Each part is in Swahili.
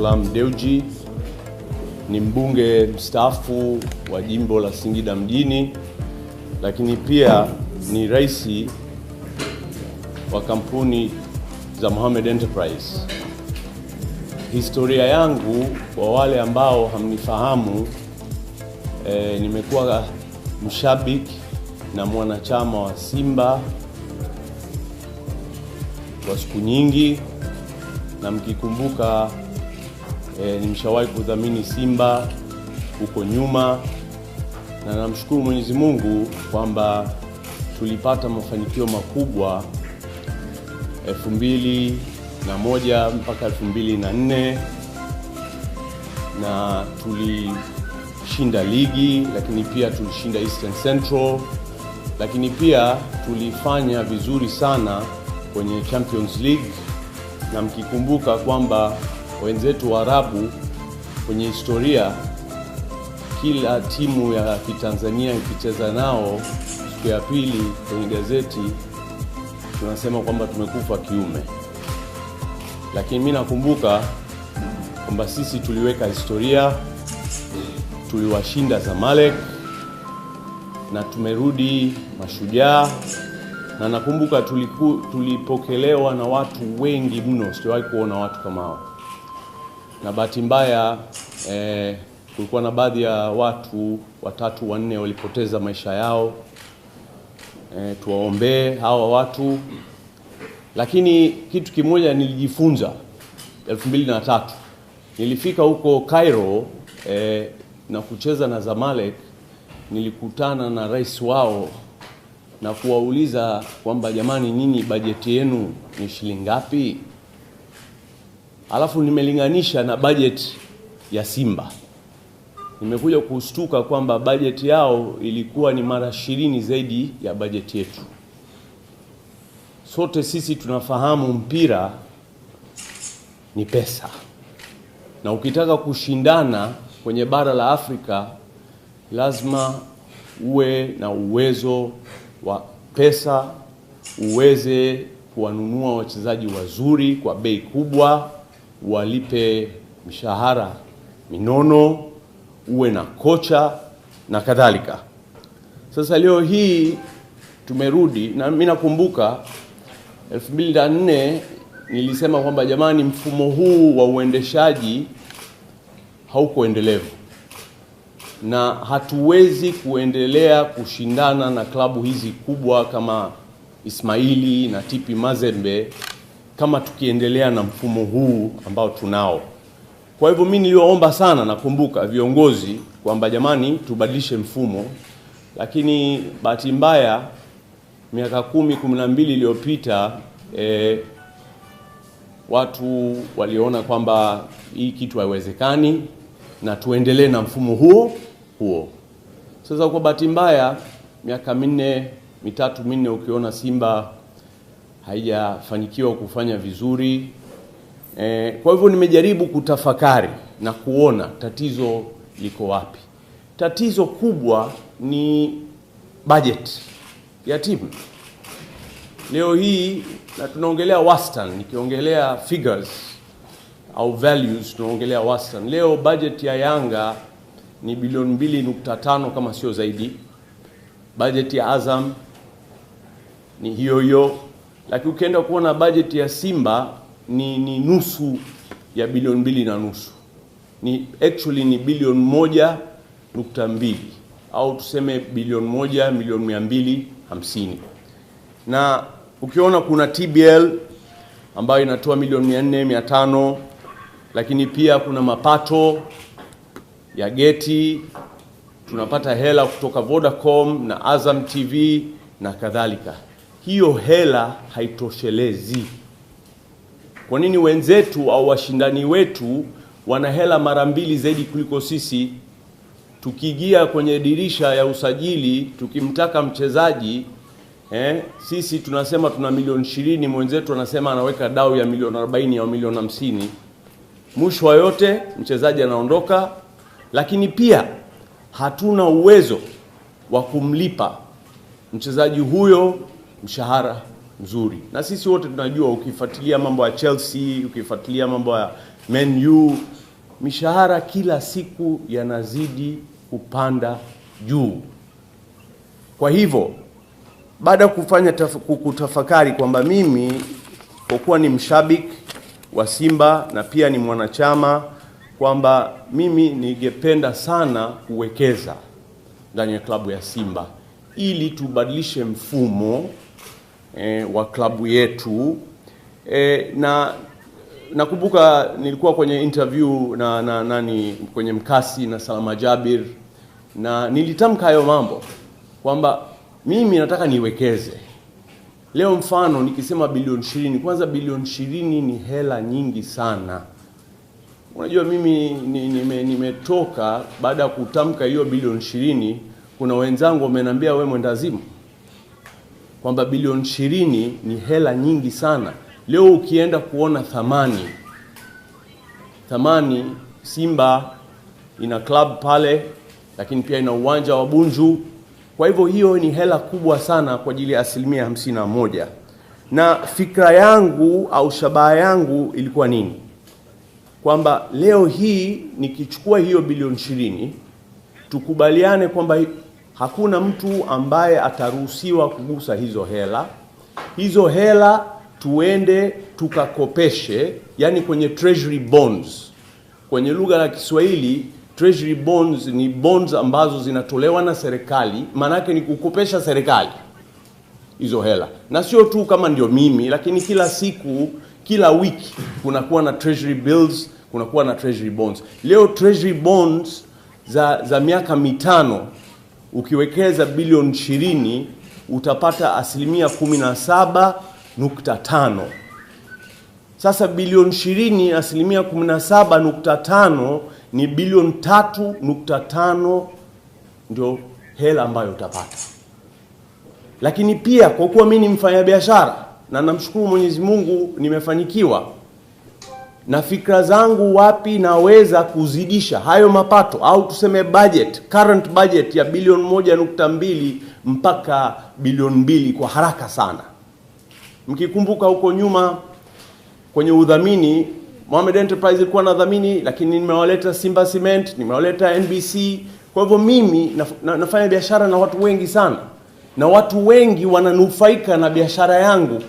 Salaam Dewji, ni mbunge mstaafu wa jimbo la Singida mjini, lakini pia ni rais wa kampuni za Mohammed Enterprise. Historia yangu, kwa wale ambao hamnifahamu, nimekuwa mshabiki na mwanachama wa Simba kwa siku nyingi, na mkikumbuka nimeshawahi kudhamini Simba huko nyuma, na namshukuru Mwenyezi Mungu kwamba tulipata mafanikio makubwa 2001 mpaka 2004, na tulishinda ligi, lakini pia tulishinda Eastern Central, lakini pia tulifanya vizuri sana kwenye Champions League. Na mkikumbuka kwamba wenzetu wa Arabu kwenye historia, kila timu ya Kitanzania ikicheza nao siku ya pili, kwenye gazeti tunasema kwamba tumekufa kiume. Lakini mimi nakumbuka kwamba sisi tuliweka historia, tuliwashinda Zamalek na tumerudi mashujaa, na nakumbuka tulipokelewa na watu wengi mno, sijawahi kuona watu kama hao. Na bahati mbaya kulikuwa na baadhi ya watu 3-4 walipoteza maisha yao. Tuwaombee hawa watu. Lakini kitu kimoja nilijifunza 2003, nilifika huko Cairo na kucheza na Zamalek. Nilikutana na rais wao na kuwauliza kwamba jamani, nini bajeti yenu ni shilingi ngapi? Alafu nimelinganisha na bajeti ya Simba. Nimekuja kustuka kwamba bajeti yao ilikuwa ni mara 20 zaidi ya bajeti yetu. Sote sisi tunafahamu mpira ni pesa, na ukitaka kushindana kwenye bara la Afrika lazima uwe na uwezo wa pesa, uweze kuwanunua wachezaji wazuri kwa bei kubwa, walipe mishahara minono, uwe na kocha na kadhalika. Sasa leo hii tumerudi, na mimi nakumbuka 2004 nilisema kwamba jamani, mfumo huu wa uendeshaji hauko endelevu na hatuwezi kuendelea kushindana na klabu hizi kubwa kama Ismaili na TP Mazembe kama tukiendelea na mfumo huu ambao tunao. Kwa hivyo mimi niliomba sana, nakumbuka viongozi, kwamba jamani, tubadilishe mfumo. Lakini bahati mbaya miaka 10-12 iliyopita watu waliona kwamba hii kitu haiwezekani na tuendelee na mfumo huo. Sasa kwa bahati mbaya miaka 3-4 ukiona Simba haijafanikiwa kufanya vizuri. Kwa hivyo nimejaribu kutafakari na kuona tatizo liko wapi. Tatizo kubwa ni budget ya timu. Leo hii, na tunaongelea wastani, nikiongelea figures au values tunaongelea wastani. Leo budget ya Yanga ni bilioni 2.5 kama sio zaidi. Budget ya Azam ni hiyo. Lakini ukienda kuona budget ya Simba ni nusu ya bilioni 2.5. Ni bilioni 1.2 au tuseme bilioni 1,250,000. Na ukiona kuna TBL ambayo inatoa milioni 400-500, lakini pia kuna mapato ya geti, tunapata hela kutoka Vodacom na Azam TV na kadhalika. Hiyo hela haitoshelezi. Kwa nini wenzetu au washindani wetu wana hela mara 2 zaidi kuliko sisi? Tukiingia kwenye dirisha ya usajili, tukimtaka mchezaji, sisi tunasema tuna milioni 20, mwenzetu anasema anaweka dau ya milioni 40 au milioni 50. Mwisho wa yote mchezaji anaondoka, lakini pia hatuna uwezo wa kumlipa mchezaji huyo mshahara mzuri. Na sisi wote tunajua, ukifuatilia mambo ya Chelsea, ukifuatilia mambo ya Man U, mishahara kila siku yanazidi kupanda juu. Kwa hivyo baada ya kufanya kutafakari kwamba mimi kwa kuwa ni mshabiki wa Simba na pia ni mwanachama, kwamba mimi ningependa sana kuwekeza ndani ya klabu ya Simba ili tubadilishe mfumo wa klabu yetu. Na nakumbuka nilikuwa kwenye interview na kwenye mkasi na Salama Jabir, na nilitamka hayo mambo kwamba mimi nataka niwekeze. Leo mfano nikisema bilioni 20, kwanza bilioni 20 ni hela nyingi sana. Unajua mimi nimetoka baada ya kutamka hiyo bilioni 20, kuna wenzangu wameniambia wewe mwendazimu, kwamba bilioni 20 ni hela nyingi sana. Leo ukienda kuona thamani Simba ina club pale, lakini pia ina uwanja wa Bunju. Kwa hivyo hiyo ni hela kubwa sana kwa ajili ya 51%. Na fikra yangu au shabaha yangu ilikuwa nini? Kwamba leo hii nikichukua hiyo bilioni 20, tukubaliane kwamba hakuna mtu ambaye ataruhusiwa kugusa hizo hela. Hizo hela tuende tukakopeshe, yani kwenye treasury bonds. Kwenye lugha ya Kiswahili, treasury bonds ni bonds ambazo zinatolewa na serikali, maana yake ni kukopesha serikali hizo hela. Na sio tu kama ndio mimi, lakini kila siku, kila wiki kunakuwa na treasury bills, kunakuwa na treasury bonds. Leo treasury bonds za miaka 5 ukiwekeza bilioni 20 utapata 17.5. Sasa bilioni 20 17.5 ni bilioni 3.5 ndio hela ambayo utapata. Lakini pia kwa kuwa mimi ni mfanyabiashara na namshukuru Mwenyezi Mungu nimefanikiwa, na fikra zangu wapi naweza kuzidisha hayo mapato, au tuseme current budget ya bilioni 1.2 mpaka bilioni 2 kwa haraka sana. Mkikumbuka huko nyuma kwenye udhamini, Mohamed Enterprise ilikuwa na dhamini, lakini nimewaleta Simba Cement, nimewaleta NBC. Kwa hivyo mimi nafanya biashara na watu wengi sana, na watu wengi wananufaika na biashara yangu.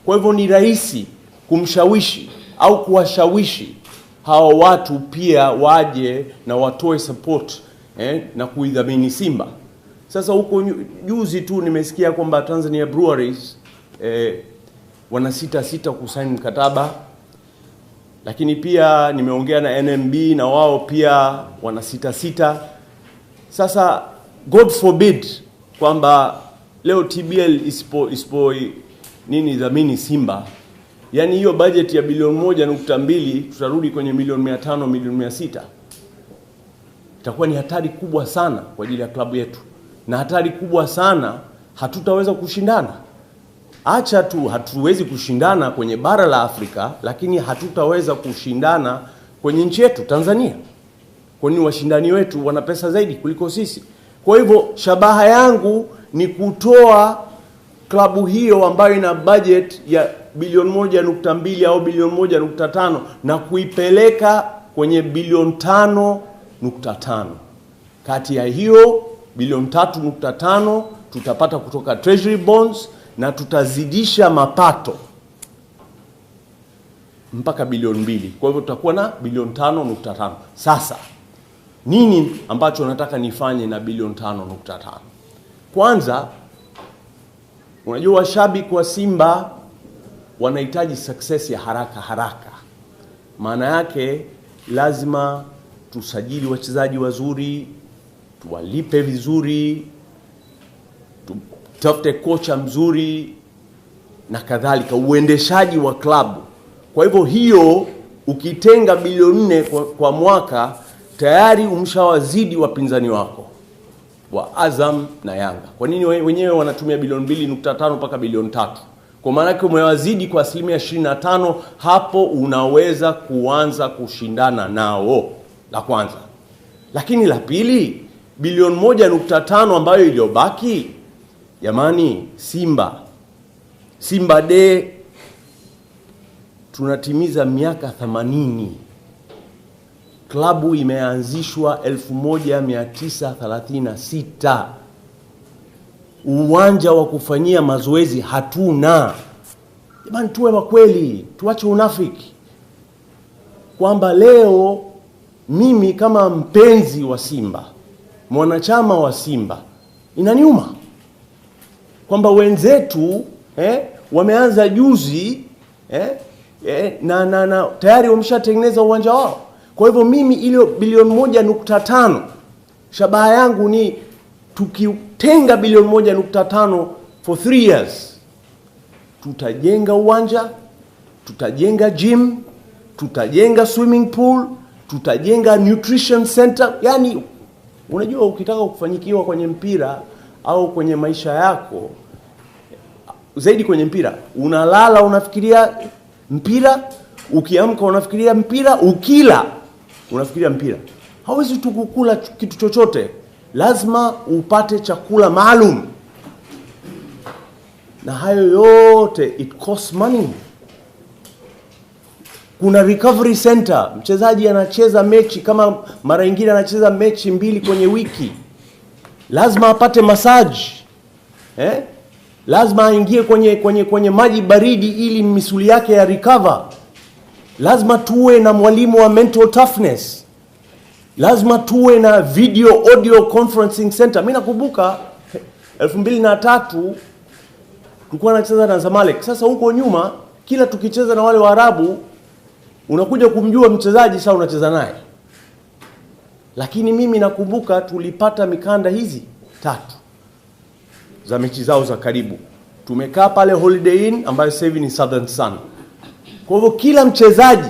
Kwa hivyo ni rahisi kumshawishi au kuwashawishi hawa watu pia waje na watoe support na kuidhamini Simba. Sasa huko juzi tu nimesikia kwamba Tanzania Breweries wana sita kusaini mkataba, lakini pia nimeongea na NMB na wao pia wana sita. Sasa God forbid kwamba leo TBL isipo dhamini Simba, yani hiyo budget ya bilioni 1.2 tutarudi kwenye milioni 500, milioni 600. Itakuwa ni hatari kubwa sana kwa ajili ya klabu yetu, na hatari kubwa sana, hatutaweza kushindana. Acha tu hatuwezi kushindana kwenye bara la Afrika, lakini hatutaweza kushindana kwenye nchi yetu Tanzania, kwani washindani wetu wana pesa zaidi kuliko sisi. Kwa hivyo shabaha yangu ni kutoa klabu hiyo ambayo ina budget ya bilioni 1.2 au bilioni 1.5 na kuipeleka kwenye bilioni 5.5. Kati ya hiyo bilioni 3.5 tutapata kutoka treasury bonds, na tutazidisha mapato mpaka bilioni 2. Kwa hivyo tutakuwa na bilioni 5.5. Sasa nini ambacho nataka nifanye na bilioni 5.5? Kwanza, unajua washabiki wa Simba wanahitaji success ya haraka. Maana yake lazima tusajili wachezaji wazuri, tuwalipe vizuri, tutafute kocha mzuri na kadhalika, uendeshaji wa klabu. Kwa hivyo hiyo ukitenga bilioni 4 kwa mwaka, tayari umshawazidi wapinzani wako wa Azam na Yanga. Kwa nini wenyewe wanatumia bilioni 2.5 mpaka bilioni 3? Kwa maana yake umewazidi kwa 25%. Hapo unaweza kuanza kushindana nao, la kwanza. Lakini la pili, bilioni 1.5 ambayo iliyobaki, jamani, Simba Day tunatimiza miaka 80. klabu imeanzishwa 1936. Uwanja wa kufanyia mazoezi hatuna. Jamani, tuwe wa kweli, tuache unafiki. Kwamba leo mimi kama mpenzi wa Simba, mwanachama wa Simba, inaniuma kwamba wenzetu wameanza juzi na tayari wameshatengeneza uwanja wao. Kwa hivyo mimi ile bilioni 1.5 shabaha yangu ni tukitenga bilioni 1.5 for 3 years, tutajenga uwanja, tutajenga gym, tutajenga swimming pool, tutajenga nutrition center. Yani unajua, ukitaka kufanyikiwa kwenye mpira au kwenye maisha yako, zaidi kwenye mpira, unalala unafikiria mpira, ukiamka unafikiria mpira, ukila unafikiria mpira. Hauwezi tu kukula kitu chochote, lazima upate chakula maalum, na hayo yote it costs money. Kuna recovery center, mchezaji anacheza mechi kama mara nyingine anacheza mechi 2 kwenye wiki, lazima apate massage, lazima aingie kwenye maji baridi ili misuli yake ya recover. Lazima tuwe na mwalimu wa mental toughness. Lazima tuwe na video audio conferencing center. Mimi nakumbuka 2003 tulikuwa tunacheza na Zamalek. Sasa huko nyuma kila tukicheza na wale Waarabu unakuja kumjua mchezaji, sasa unacheza naye. Lakini mimi nakumbuka tulipata mikanda hizi 3 za mechi zao za karibu. Tumekaa pale Holiday Inn ambayo sasa hivi ni Southern Sun. Kwa hivyo kila mchezaji,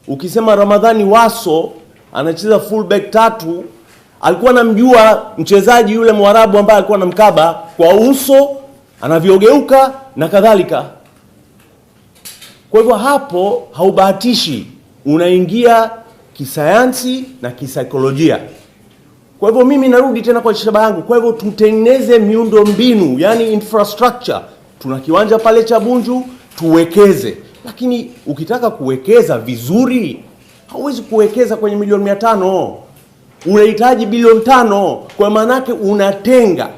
ukisema Ramadhani Waso anacheza fullback 3, alikuwa anamjua mchezaji yule Mwarabu ambaye alikuwa anamkaba kwa uso, anavyogeuka na kadhalika. Kwa hivyo hapo haubahatishi, unaingia kisayansi na kisaikolojia. Kwa hivyo mimi narudi tena kwa shabaha yangu. Kwa hivyo tutengeneze miundo mbinu, yani infrastructure. Tuna kiwanja pale cha Bunju, tuwekeze. Lakini ukitaka kuwekeza vizuri, hauwezi kuwekeza kwenye milioni 500. Unahitaji bilioni 5. Kwa maana yake unatenga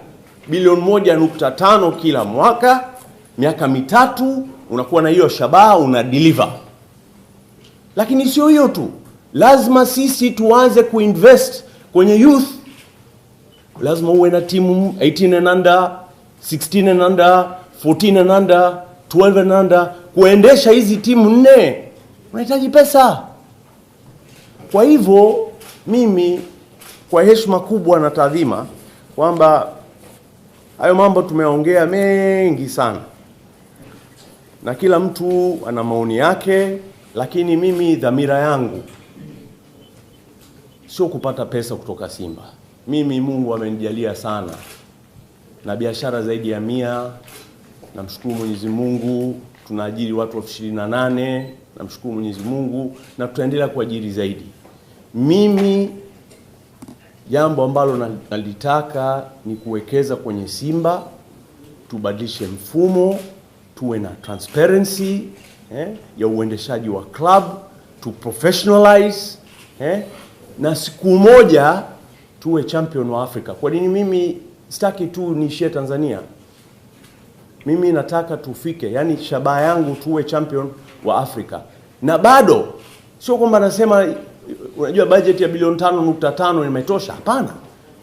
bilioni 1.5 kila mwaka, miaka 3, unakuwa na hiyo shabaha, una deliver. Lakini sio hiyo tu. Lazima sisi tuanze kuinvest kwenye youth. Lazima uwe na timu 18 and under, 16 and under, 14 and under, 12 and under. Kuendesha hizi timu 4 unahitaji pesa. Kwa hivyo mimi kwa heshima kubwa na taadhima kwamba hayo mambo tumeongea mengi sana, na kila mtu ana maoni yake, lakini mimi dhamira yangu sio kupata pesa kutoka Simba. Mimi Mungu amenijalia sana na biashara zaidi ya 100. Namshukuru Mwenyezi Mungu, tunaajiri watu 28. Namshukuru Mwenyezi Mungu na tutaendelea kuajiri zaidi. Mimi jambo ambalo nalitaka ni kuwekeza kwenye Simba, tubadilishe mfumo, tuwe na transparency ya uendeshaji wa club, to professionalize, na siku moja tuwe champion wa Afrika. Kwa nini mimi sitaki tu niishie Tanzania? Mimi nataka tufike, yani shabaha yangu tuwe champion wa Afrika. Na bado sio kwamba nasema unajua budget ya bilioni 5.5 imetosha. Hapana.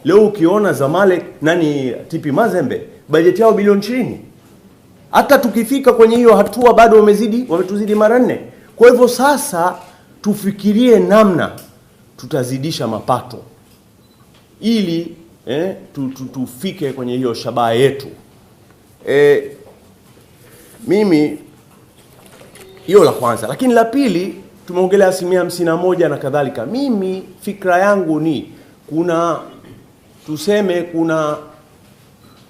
Leo ukiona Zamalek TP Mazembe budget yao bilioni 20. Hata tukifika kwenye hiyo hatua bado wametuzidi mara 4. Kwa hivyo sasa tufikirie namna tutazidisha mapato ili tufike kwenye hiyo shabaha yetu. Mimi hiyo la kwanza, lakini la pili tumeongelea 51% na kadhalika. Mimi fikra yangu ni kuna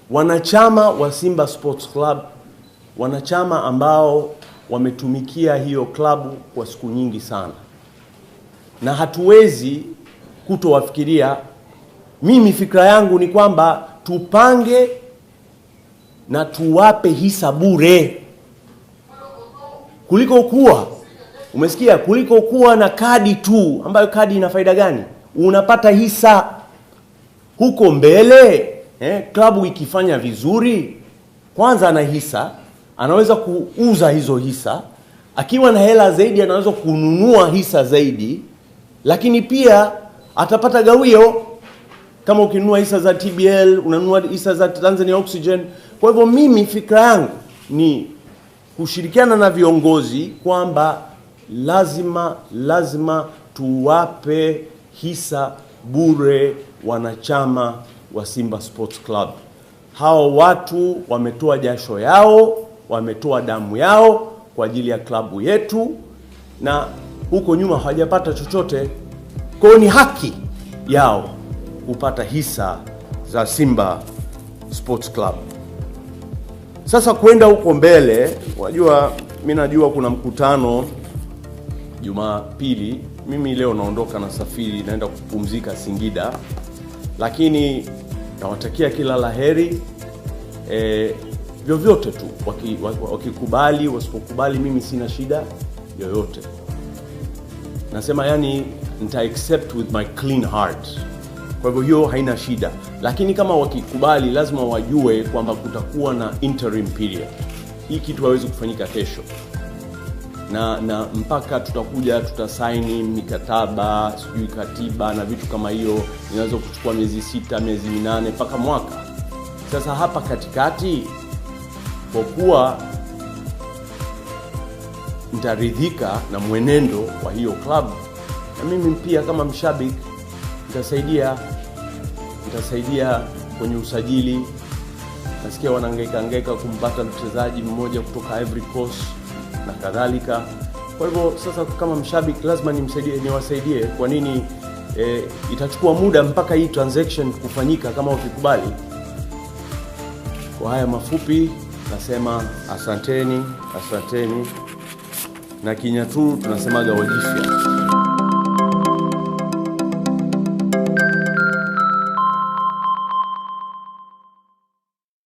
wanachama wa Simba Sports Club, wanachama ambao wametumikia hiyo klabu kwa siku nyingi sana, na hatuwezi kutowafikiria. Mimi fikra yangu ni kwamba tupange na tuwape hisa bure kuliko kuwa Umesikia? Kuliko kuwa na kadi tu, ambayo kadi ina faida gani? Unapata hisa huko mbele. Klabu ikifanya vizuri, kwanza ana hisa, anaweza kuuza hizo hisa. Akiwa na hela zaidi, anaweza kununua hisa zaidi, lakini pia atapata gawio. Kama ukinunua hisa za TBL, unanunua hisa za Tanzania Oxygen. Kwa hivyo mimi fikra yangu ni kushirikiana na viongozi kwamba lazima tuwape hisa bure wanachama wa Simba Sports Club. Hao watu wametoa jasho yao, wametoa damu yao kwa ajili ya klabu yetu, na huko nyuma hawajapata chochote. Kwa hiyo ni haki yao kupata hisa za Simba Sports Club. Sasa kwenda huko mbele, wajua, mimi najua kuna mkutano Jumapili. Mimi leo naondoka na safari, naenda kupumzika Singida, lakini nawatakia kila laheri. Vyovyote tu, wakikubali, wasipokubali, mimi sina shida yoyote. Nasema yani nita accept with my clean heart. Kwa hivyo hiyo haina shida. Lakini kama wakikubali, lazima wajue kwamba kutakuwa na interim period. Hii kitu haiwezi kufanyika kesho. Na mpaka tutasaini mikataba, sijui katiba na vitu kama hiyo, inaweza kuchukua miezi 6, miezi 8 mpaka mwaka. Sasa hapa katikati, kwa kuwa nitaridhika na mwenendo wa hiyo club, na mimi pia kama mshabiki nitasaidia kwenye usajili. Nasikia wanahangaika kumpata mchezaji mmoja kutoka Ivory Coast na kadhalika. Kwa hivyo sasa kama mshabiki lazima niwasaidie. Kwa nini itachukua muda mpaka hii transaction kufanyika kama ukikubali? Kwa haya mafupi nasema asanteni. Na Kinyaturu tunasemaga wajifia.